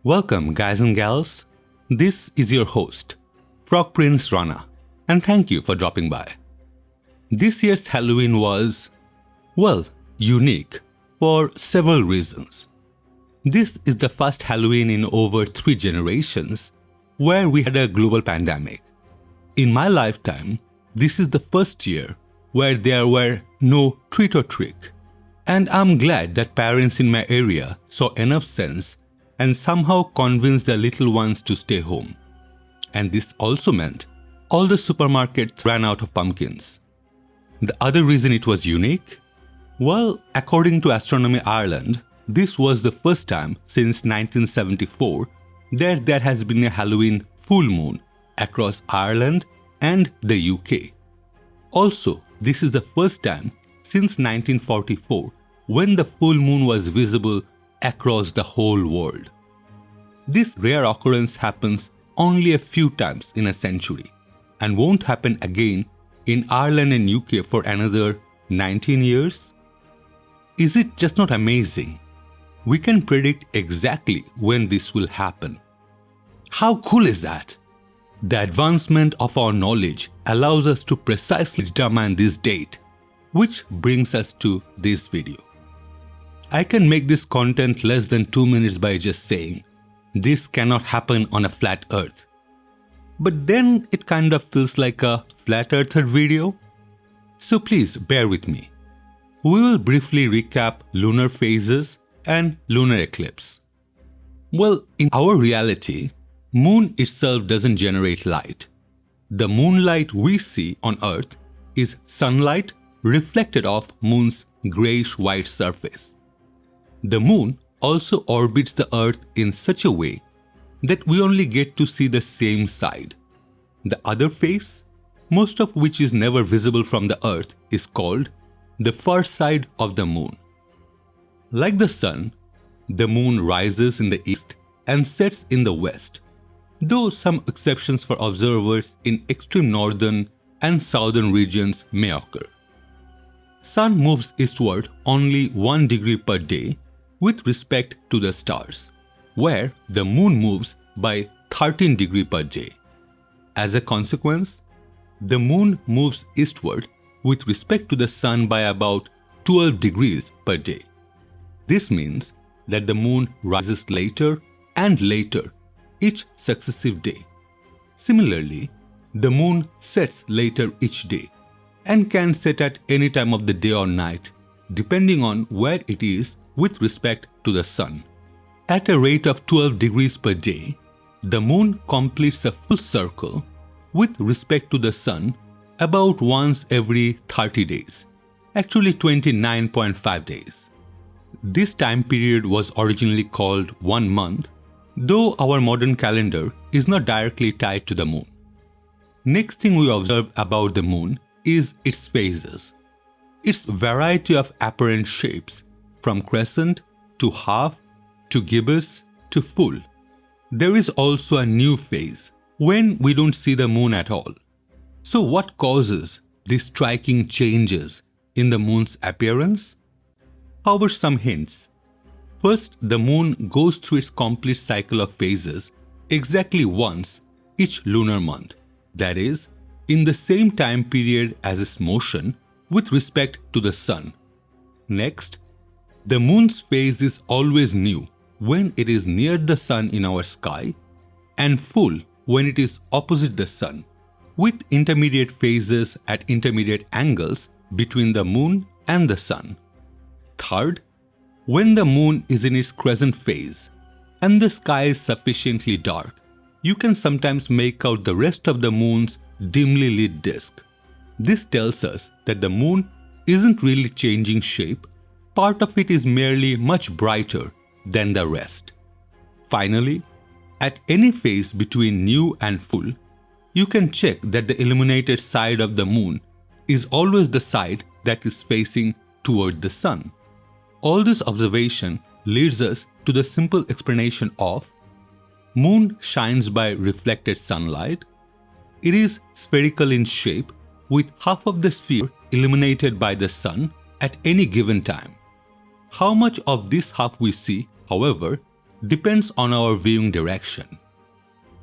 Welcome, guys and gals. This is your host, Frog Prince Rana, and thank you for dropping by. This year's Halloween was, well, unique for several reasons. This is the first Halloween in over 3 generations where we had a global pandemic. In my lifetime, this is the first year where there were no treat or trick. And I'm glad that parents in my area saw enough sense and somehow convinced their little ones to stay home. And this also meant all the supermarkets ran out of pumpkins. The other reason it was unique? Well, according to Astronomy Ireland, this was the first time since 1974 that there has been a Halloween full moon across Ireland and the UK. Also, this is the first time since 1944 when the full moon was visible across the whole world. This rare occurrence happens only a few times in a century and won't happen again in Ireland and UK for another 19 years. Is it just not amazing? We can predict exactly when this will happen. How cool is that? The advancement of our knowledge allows us to precisely determine this date, which brings us to this video. I can make this content less than 2 minutes by just saying, this cannot happen on a flat earth. But then it kind of feels like a flat earther video. So please bear with me. We will briefly recap lunar phases and lunar eclipse. Well, in our reality, moon itself doesn't generate light. The moonlight we see on Earth is sunlight reflected off moon's grayish-white surface. The moon also orbits the Earth in such a way that we only get to see the same side. The other face, most of which is never visible from the Earth, is called the far side of the moon. Like the sun, the moon rises in the east and sets in the west, though some exceptions for observers in extreme northern and southern regions may occur. Sun moves eastward only 1 degree per day with respect to the stars, where the moon moves by 13 degrees per day. As a consequence, the moon moves eastward with respect to the sun by about 12 degrees per day. This means that the moon rises later and later each successive day. Similarly, the moon sets later each day and can set at any time of the day or night, depending on where it is with respect to the sun. At a rate of 12 degrees per day, the moon completes a full circle with respect to the sun about once every 30 days, actually 29.5 days. This time period was originally called 1 month, though our modern calendar is not directly tied to the moon. Next thing we observe about the moon is its phases. Its variety of apparent shapes, from crescent to half to gibbous to full. There is also a new phase when we don't see the moon at all. So what causes these striking changes in the moon's appearance? How about some hints? First, the moon goes through its complete cycle of phases exactly once each lunar month, that is, in the same time period as its motion with respect to the sun. Next, the moon's phase is always new when it is near the sun in our sky and full when it is opposite the sun, with intermediate phases at intermediate angles between the moon and the sun. Third, when the moon is in its crescent phase and the sky is sufficiently dark, you can sometimes make out the rest of the moon's dimly lit disk. This tells us that the moon isn't really changing shape, part of it is merely much brighter than the rest. Finally, at any phase between new and full, you can check that the illuminated side of the moon is always the side that is facing toward the sun. All this observation leads us to the simple explanation of moon shines by reflected sunlight. It is spherical in shape with half of the sphere illuminated by the sun at any given time. How much of this half we see, however, depends on our viewing direction.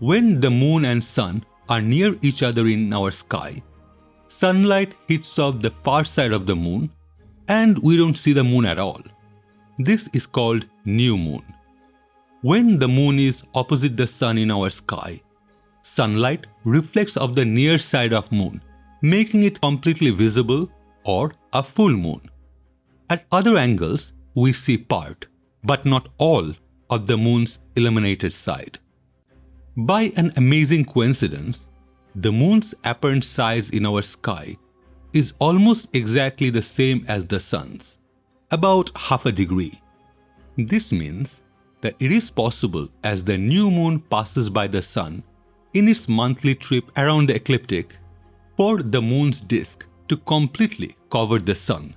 When the moon and sun are near each other in our sky, sunlight hits off the far side of the moon and we don't see the moon at all. This is called new moon. When the moon is opposite the sun in our sky, sunlight reflects off the near side of moon, making it completely visible or a full moon. At other angles, we see part, but not all, of the moon's illuminated side. By an amazing coincidence, the moon's apparent size in our sky is almost exactly the same as the sun's, about half a degree. This means that it is possible as the new moon passes by the sun in its monthly trip around the ecliptic for the moon's disk to completely cover the sun.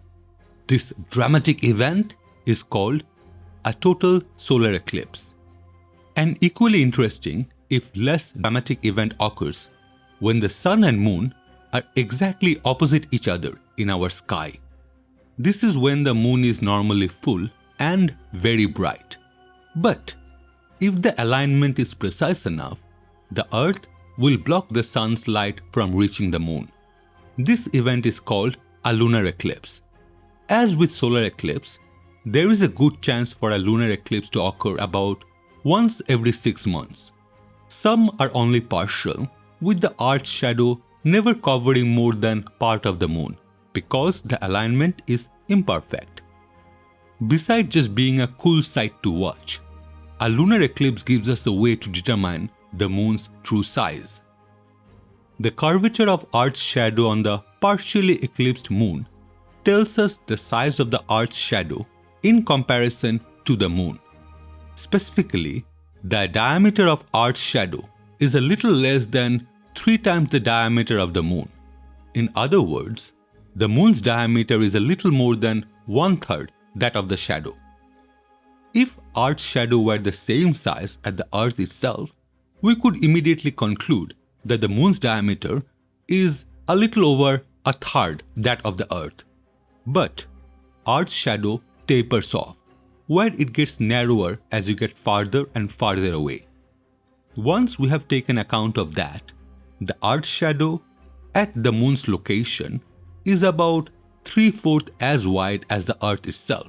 This dramatic event is called a total solar eclipse. An equally interesting, if less dramatic event occurs when the sun and moon are exactly opposite each other in our sky. This is when the moon is normally full and very bright. But if the alignment is precise enough, the Earth will block the sun's light from reaching the moon. This event is called a lunar eclipse. As with solar eclipse, there is a good chance for a lunar eclipse to occur about once every 6 months. Some are only partial, with the Earth's shadow never covering more than part of the moon, because the alignment is imperfect. Besides just being a cool sight to watch, a lunar eclipse gives us a way to determine the moon's true size. The curvature of Earth's shadow on the partially eclipsed moon tells us the size of the Earth's shadow in comparison to the moon. Specifically, the diameter of Earth's shadow is a little less than 3 times the diameter of the moon. In other words, the moon's diameter is a little more than 1/3 that of the shadow. If Earth's shadow were the same size as the Earth itself, we could immediately conclude that the moon's diameter is a little over 1/3 that of the Earth. But Earth's shadow tapers off, where it gets narrower as you get farther and farther away. Once we have taken account of that, the Earth's shadow at the moon's location is about 3/4 as wide as the Earth itself.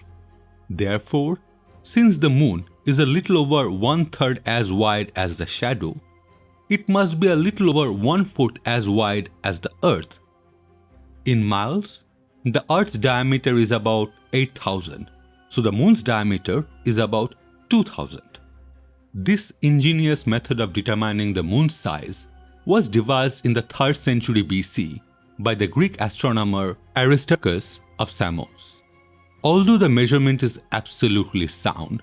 Therefore, since the moon is a little over 1/3 as wide as the shadow, it must be a little over 1/4 as wide as the Earth. In miles, the Earth's diameter is about 8,000, so the moon's diameter is about 2,000. This ingenious method of determining the moon's size was devised in the 3rd century BC by the Greek astronomer Aristarchus of Samos. Although the measurement is absolutely sound,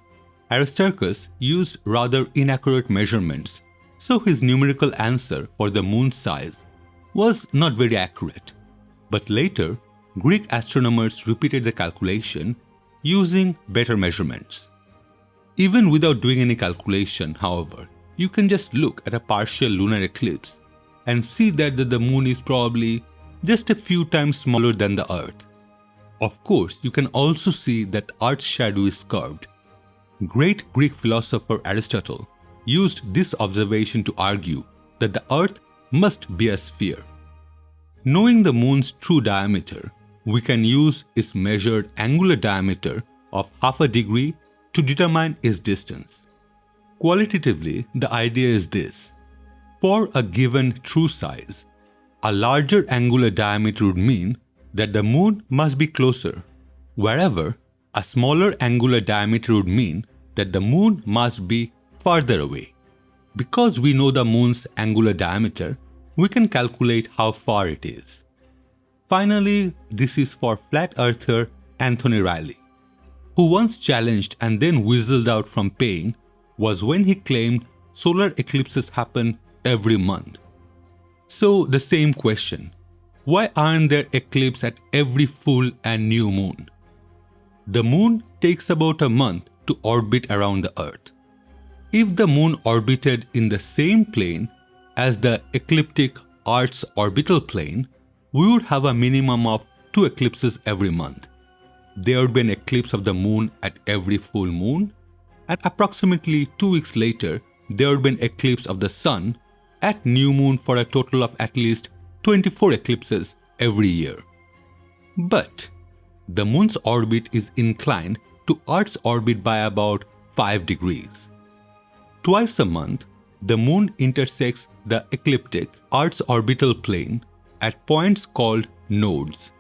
Aristarchus used rather inaccurate measurements, so his numerical answer for the moon's size was not very accurate. But later, Greek astronomers repeated the calculation using better measurements. Even without doing any calculation, however, you can just look at a partial lunar eclipse and see that the moon is probably just a few times smaller than the Earth. Of course, you can also see that Earth's shadow is curved. Great Greek philosopher Aristotle used this observation to argue that the Earth must be a sphere. Knowing the moon's true diameter, we can use its measured angular diameter of half a degree to determine its distance. Qualitatively, the idea is this. For a given true size, a larger angular diameter would mean that the moon must be closer, wherever a smaller angular diameter would mean that the moon must be farther away. Because we know the moon's angular diameter, we can calculate how far it is. Finally, this is for flat earther Anthony Riley, who once challenged and then whistled out from paying was when he claimed solar eclipses happen every month. So the same question, why aren't there eclipses at every full and new moon? The moon takes about a month to orbit around the Earth. If the moon orbited in the same plane as the ecliptic Earth's orbital plane, we would have a minimum of 2 eclipses every month. There would be an eclipse of the moon at every full moon and approximately 2 weeks later, there would be an eclipse of the sun at new moon for a total of at least 24 eclipses every year. But the moon's orbit is inclined to Earth's orbit by about 5 degrees. Twice a month, the moon intersects the ecliptic Earth's orbital plane at points called nodes.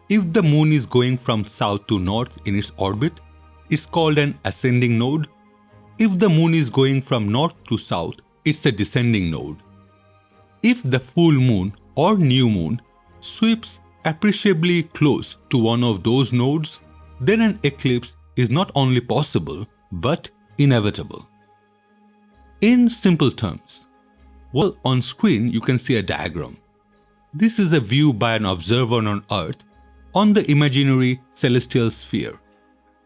If the moon is going from south to north in its orbit, it's called an ascending node. If the moon is going from north to south, it's a descending node. If the full moon or new moon sweeps appreciably close to one of those nodes, then an eclipse is not only possible but inevitable. In simple terms, well, on screen you can see a diagram. This is a view by an observer on Earth on the imaginary celestial sphere.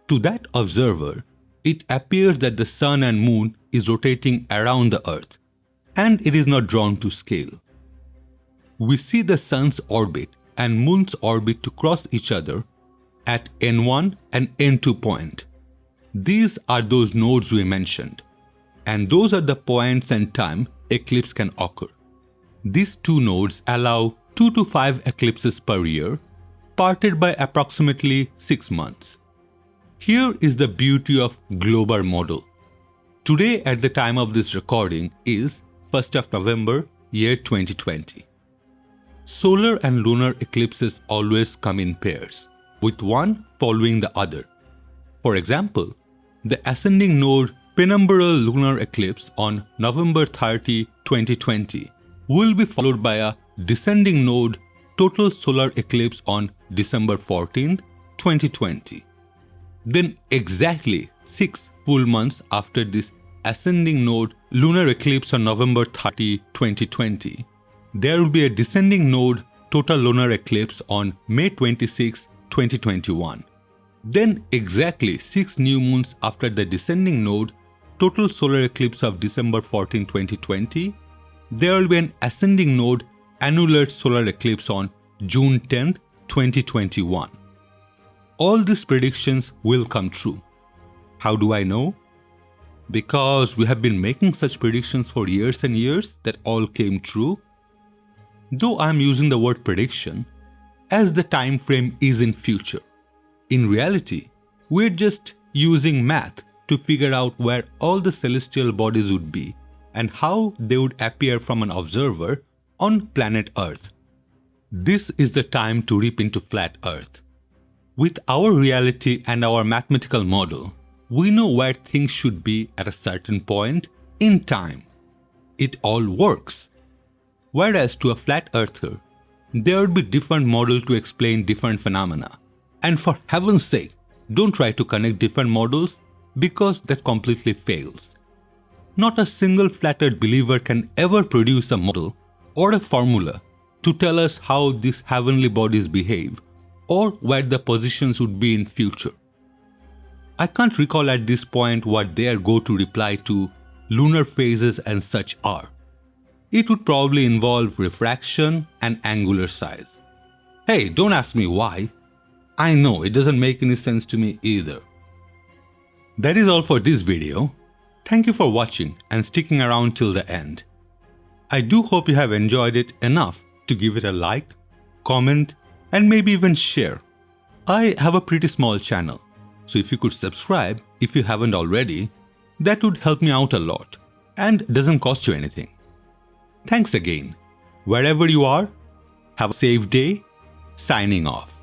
To that observer, it appears that the sun and moon is rotating around the Earth, and it is not drawn to scale. We see the sun's orbit and moon's orbit to cross each other at N1 and N2 point. These are those nodes we mentioned, and those are the points and time eclipse can occur. These two nodes allow 2 to 5 eclipses per year, parted by approximately 6 months. Here is the beauty of global model. Today at the time of this recording is 1st of November, year 2020. Solar and lunar eclipses always come in pairs, with one following the other. For example, the ascending node penumbral lunar eclipse on November 30, 2020 will be followed by a descending node total solar eclipse on December 14, 2020. Then exactly 6 full months after this ascending node lunar eclipse on November 30, 2020, there will be a descending node total lunar eclipse on May 26, 2021. Then exactly 6 new moons after the descending node total solar eclipse of December 14, 2020, there will be an ascending node annular solar eclipse on June 10, 2021. All these predictions will come true. How do I know? Because we have been making such predictions for years and years that all came true. Though I am using the word prediction, as the time frame is in future. In reality, we're just using math to figure out where all the celestial bodies would be and how they would appear from an observer on planet Earth. This is the time to reap into flat Earth. With our reality and our mathematical model, we know where things should be at a certain point in time. It all works. Whereas to a flat earther, there would be different models to explain different phenomena. And for heaven's sake, don't try to connect different models because that completely fails. Not a single flat earth believer can ever produce a model or a formula to tell us how these heavenly bodies behave or where the positions would be in future. I can't recall at this point what their go-to reply to lunar phases and such are. It would probably involve refraction and angular size. Hey, don't ask me why. I know it doesn't make any sense to me either. That is all for this video. Thank you for watching and sticking around till the end. I do hope you have enjoyed it enough to give it a like, comment, and maybe even share. I have a pretty small channel, so if you could subscribe if you haven't already, that would help me out a lot and doesn't cost you anything. Thanks again. Wherever you are, have a safe day. Signing off.